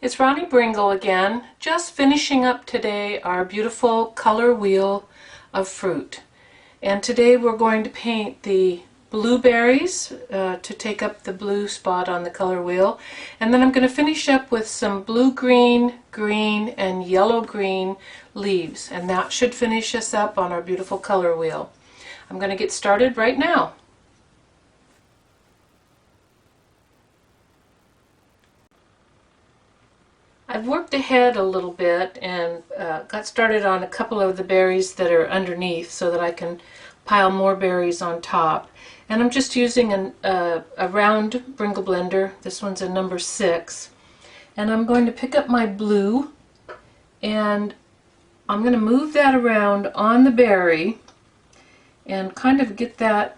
It's Ronnie Bringle again, just finishing up today our beautiful color wheel of fruit. And today we're going to paint the blueberries to take up the blue spot on the color wheel. And then I'm going to finish up with some blue-green, green, and yellow-green leaves. And that should finish us up on our beautiful color wheel. I'm going to get started right now. I've worked ahead a little bit and got started on a couple of the berries that are underneath so that I can pile more berries on top. And I'm just using a round Bringle blender. This one's a number 6. And I'm going to pick up my blue and I'm going to move that around on the berry and kind of get that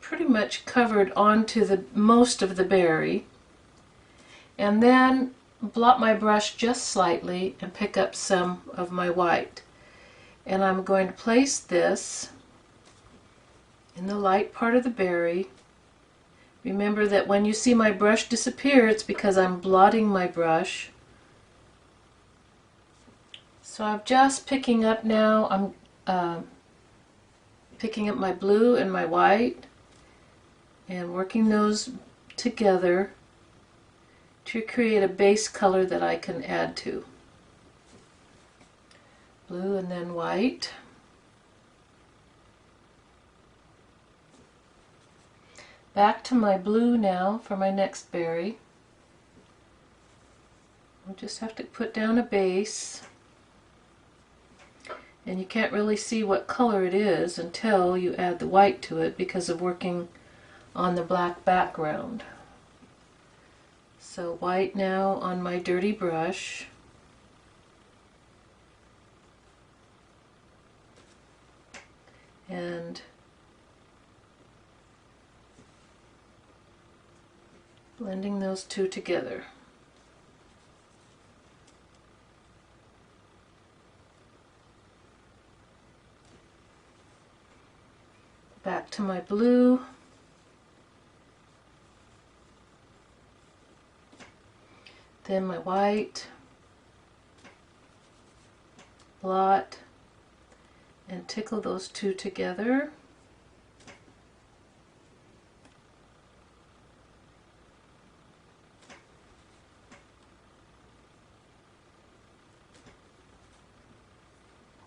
pretty much covered onto the most of the berry. And then blot my brush just slightly and pick up some of my white. And I'm going to place this in the light part of the berry. Remember that when you see my brush disappear, it's because I'm blotting my brush. So I'm just picking up now, I'm picking up my blue and my white and working those together to create a base color that I can add to. Blue and then white. Back to my blue now for my next berry. I'll just have to put down a base. And you can't really see what color it is until you add the white to it because of working on the black background. So white now on my dirty brush. And blending those two together. Back to my blue. Then my white, blot, and tickle those two together.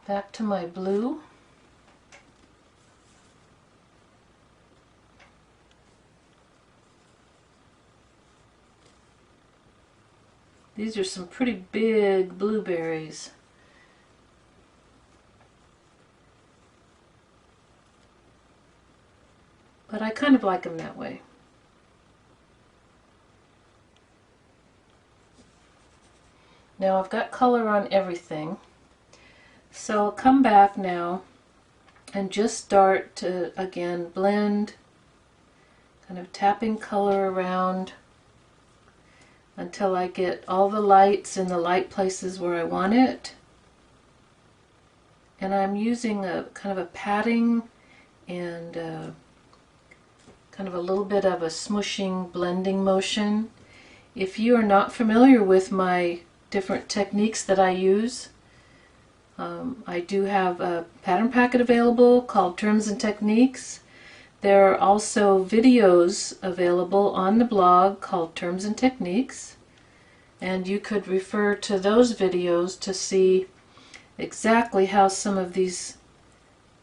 Back to my blue. These are some pretty big blueberries. But I kind of like them that way. Now I've got color on everything. So I'll come back now and just start to again blend, kind of tapping color around until I get all the lights in the light places where I want it. And I'm using a kind of a patting and kind of a little bit of a smushing blending motion. If you are not familiar with my different techniques that I use, I do have a pattern packet available called Terms and Techniques. There are also videos available on the blog called Terms and Techniques, and you could refer to those videos to see exactly how some of these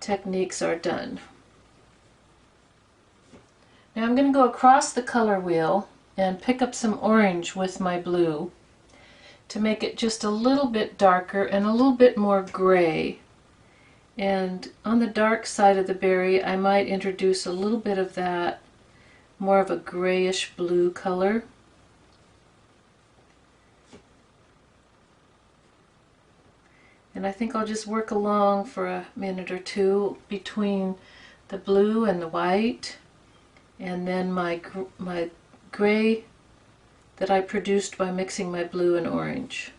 techniques are done. Now I'm going to go across the color wheel and pick up some orange with my blue to make it just a little bit darker and a little bit more gray. And on the dark side of the berry I might introduce a little bit of that more of a grayish blue color. And I think I'll just work along for a minute or two between the blue and the white, and then my gray that I produced by mixing my blue and orange.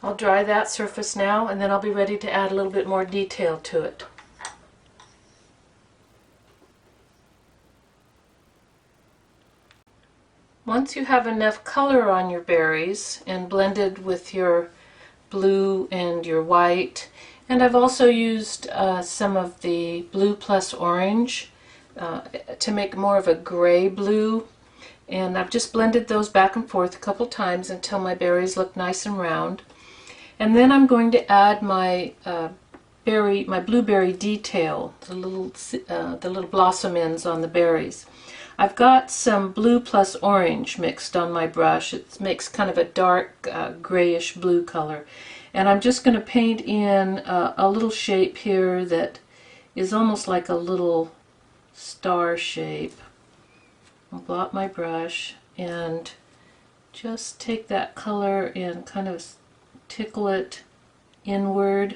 I'll dry that surface now, and then I'll be ready to add a little bit more detail to it. Once you have enough color on your berries and blended with your blue and your white, and I've also used some of the blue plus orange to make more of a gray blue, and I've just blended those back and forth a couple times until my berries look nice and round. And then I'm going to add my blueberry detail, the little blossom ends on the berries. I've got some blue plus orange mixed on my brush. It makes kind of a dark grayish blue color. And I'm just going to paint in a little shape here that is almost like a little star shape. I'll blot my brush and just take that color and kind of tickle it inward.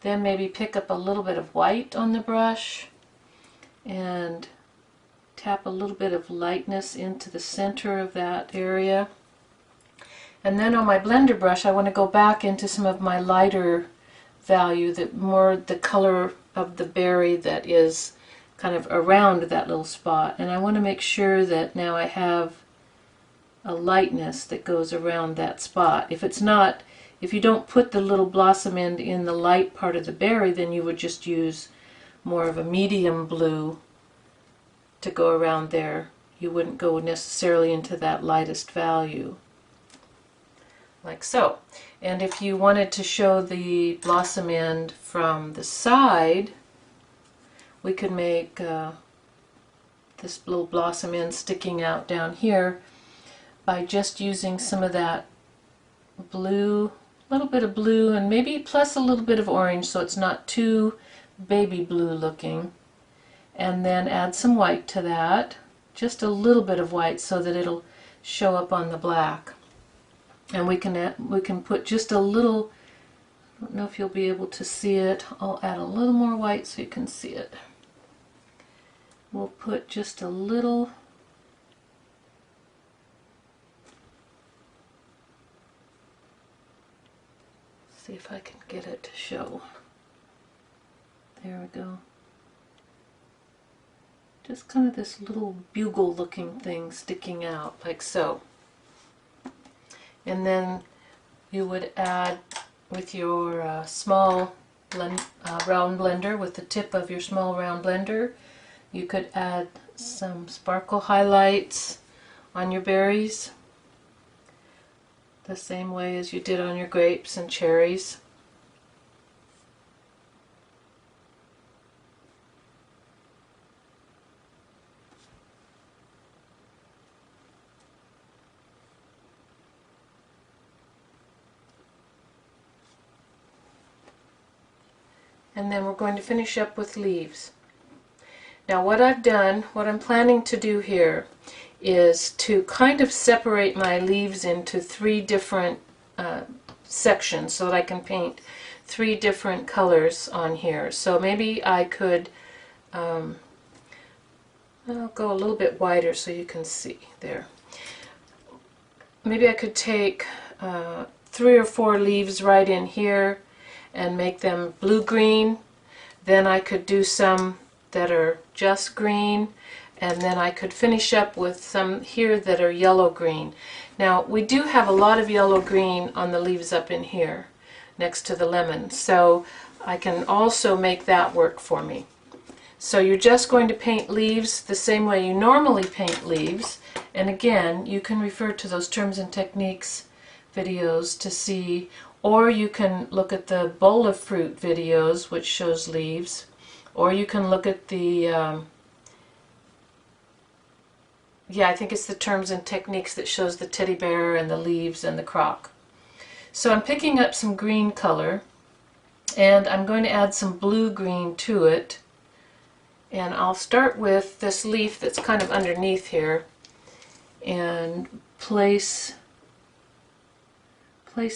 Then maybe pick up a little bit of white on the brush and tap a little bit of lightness into the center of that area. And then on my blender brush I want to go back into some of my lighter value, the color of the berry that is kind of around that little spot. And I want to make sure that now I have a lightness that goes around that spot. If you don't put the little blossom end in the light part of the berry, then you would just use more of a medium blue to go around there. You wouldn't go necessarily into that lightest value, like so. And if you wanted to show the blossom end from the side, we could make this little blossom end sticking out down here by just using some of that blue, a little bit of blue, and maybe plus a little bit of orange so it's not too baby blue looking, and then add some white to that, just a little bit of white so that it'll show up on the black. And we can put just a little, I don't know if you'll be able to see it, I'll add a little more white so you can see it. We'll put just a little, see if I can get it to show. There we go. Just kind of this little bugle looking thing sticking out like so. And then you would add with your small round blender, with the tip of your small round blender, you could add some sparkle highlights on your berries the same way as you did on your grapes and cherries. And then we're going to finish up with leaves. Now what I'm planning to do here is to kind of separate my leaves into three different sections so that I can paint three different colors on here. So maybe I could, I'll go a little bit wider so you can see there. Maybe I could take 3 or 4 leaves right in here and make them blue-green. Then I could do some that are just green, and then I could finish up with some here that are yellow-green. Now we do have a lot of yellow-green on the leaves up in here next to the lemon, so I can also make that work for me. So you're just going to paint leaves the same way you normally paint leaves, and again you can refer to those terms and techniques videos to see, or you can look at the bowl of fruit videos which shows leaves, or you can look at the I think it's the terms and techniques that shows the teddy bear and the leaves and the crock. So I'm picking up some green color and I'm going to add some blue-green to it, and I'll start with this leaf that's kind of underneath here and place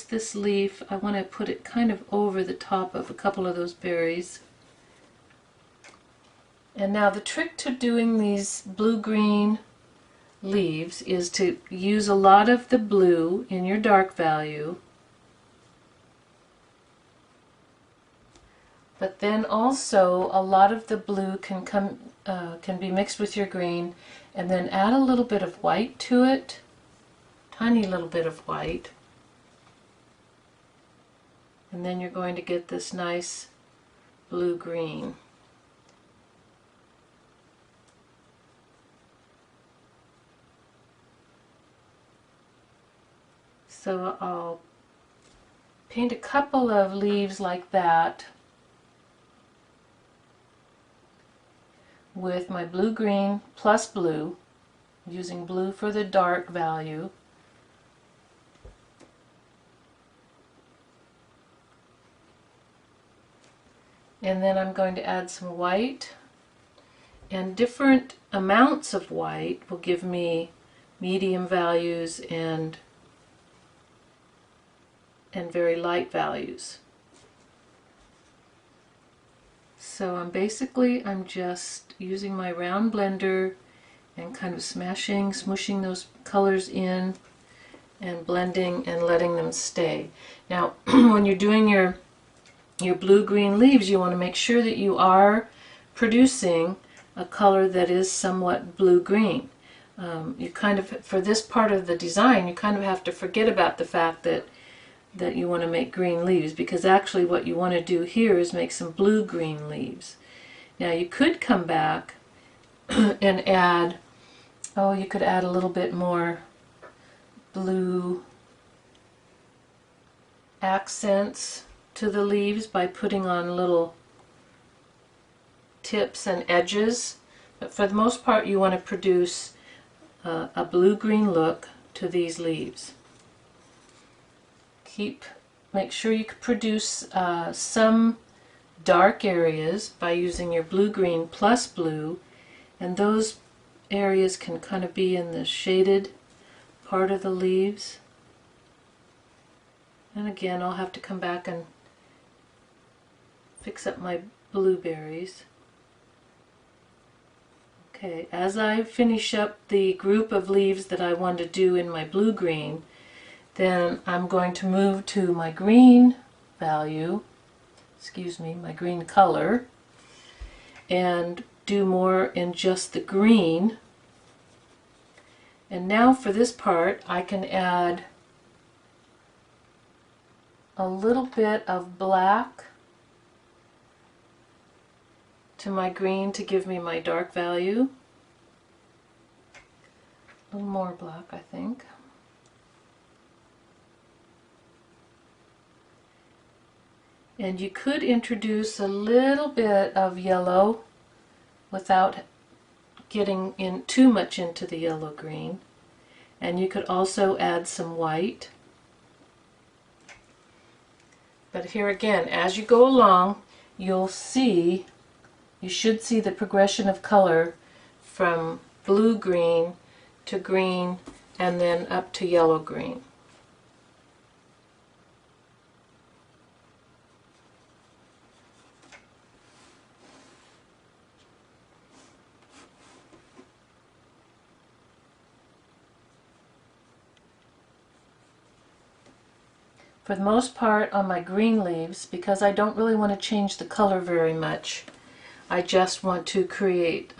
this leaf. I want to put it kind of over the top of a couple of those berries. And now the trick to doing these blue-green leaves is to use a lot of the blue in your dark value, but then also a lot of the blue can be mixed with your green, and then add a little bit of white to it, tiny little bit of white, and then you're going to get this nice blue-green. So I'll paint a couple of leaves like that with my blue-green plus blue, using blue for the dark value. And then I'm going to add some white, and different amounts of white will give me medium values and very light values. So I'm just using my round blender and kind of smooshing those colors in and blending and letting them stay. Now when you're doing your blue-green leaves, you want to make sure that you are producing a color that is somewhat blue-green. You kind of, for this part of the design, you kind of have to forget about the fact that you want to make green leaves, because actually what you want to do here is make some blue-green leaves. Now you could come back and add, you could add a little bit more blue accents to the leaves by putting on little tips and edges, but for the most part you want to produce a blue-green look to these leaves. Make sure you can produce some dark areas by using your blue-green plus blue, and those areas can kind of be in the shaded part of the leaves. And again, I'll have to come back and fix up my blueberries. Okay, as I finish up the group of leaves that I want to do in my blue-green, then I'm going to move to my green value, my green color, and do more in just the green. And now for this part, I can add a little bit of black to my green to give me my dark value. A little more black, I think. And you could introduce a little bit of yellow without getting in too much into the yellow-green. And you could also add some white. But here again, as you go along, you should see the progression of color from blue-green to green and then up to yellow-green. For the most part on my green leaves, because I don't really want to change the color very much, I just want to create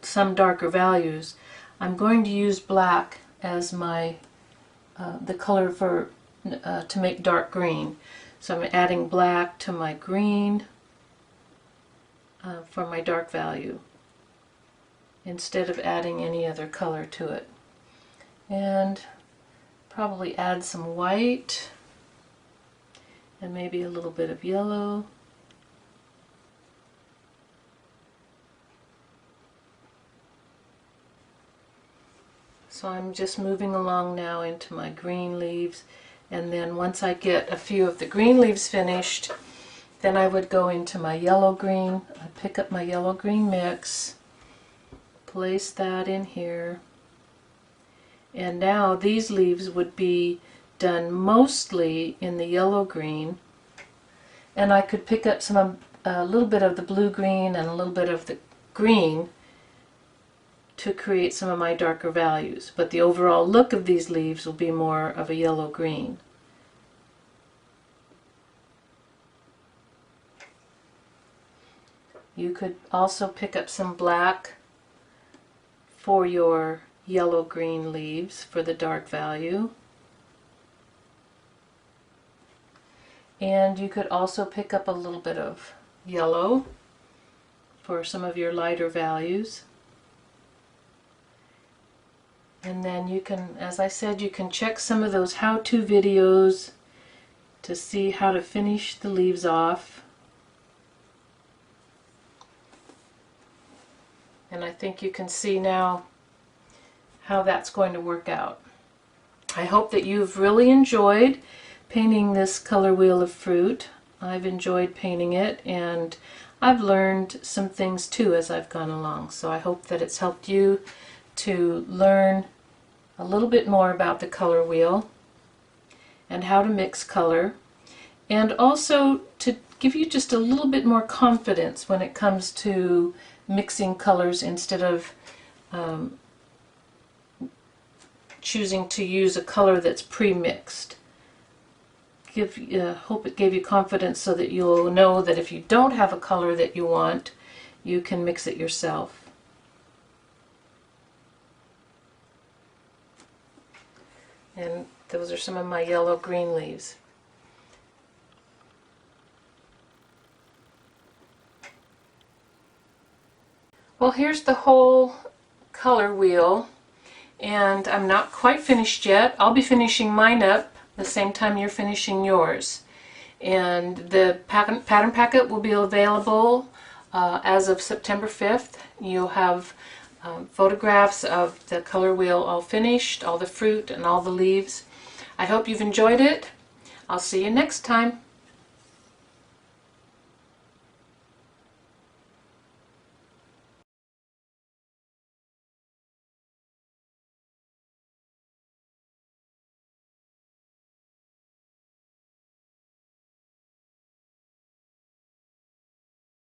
some darker values, I'm going to use black as my the color for to make dark green. So I'm adding black to my green for my dark value instead of adding any other color to it. And probably add some white and maybe a little bit of yellow. So I'm just moving along now into my green leaves, and then once I get a few of the green leaves finished, then I would go into my yellow-green. I pick up my yellow-green mix, place that in here, and now these leaves would be done mostly in the yellow-green, and I could pick up a little bit of the blue-green and a little bit of the green to create some of my darker values, but the overall look of these leaves will be more of a yellow-green. You could also pick up some black for your yellow-green leaves for the dark value. And you could also pick up a little bit of yellow for some of your lighter values. And then you can, as I said, you can check some of those how-to videos to see how to finish the leaves off. And I think you can see now how that's going to work out. I hope that you've really enjoyed painting this color wheel of fruit. I've enjoyed painting it, and I've learned some things too as I've gone along. So I hope that it's helped you to learn a little bit more about the color wheel and how to mix color, and also to give you just a little bit more confidence when it comes to mixing colors instead of choosing to use a color that's pre-mixed. Hope it gave you confidence so that you'll know that if you don't have a color that you want, you can mix it yourself. And those are some of my yellow-green leaves. Well, here's the whole color wheel, and I'm not quite finished yet. I'll be finishing mine up the same time you're finishing yours. And the pattern packet will be available as of September 5th. You'll have photographs of the color wheel all finished, all the fruit and all the leaves. I hope you've enjoyed it. I'll see you next time.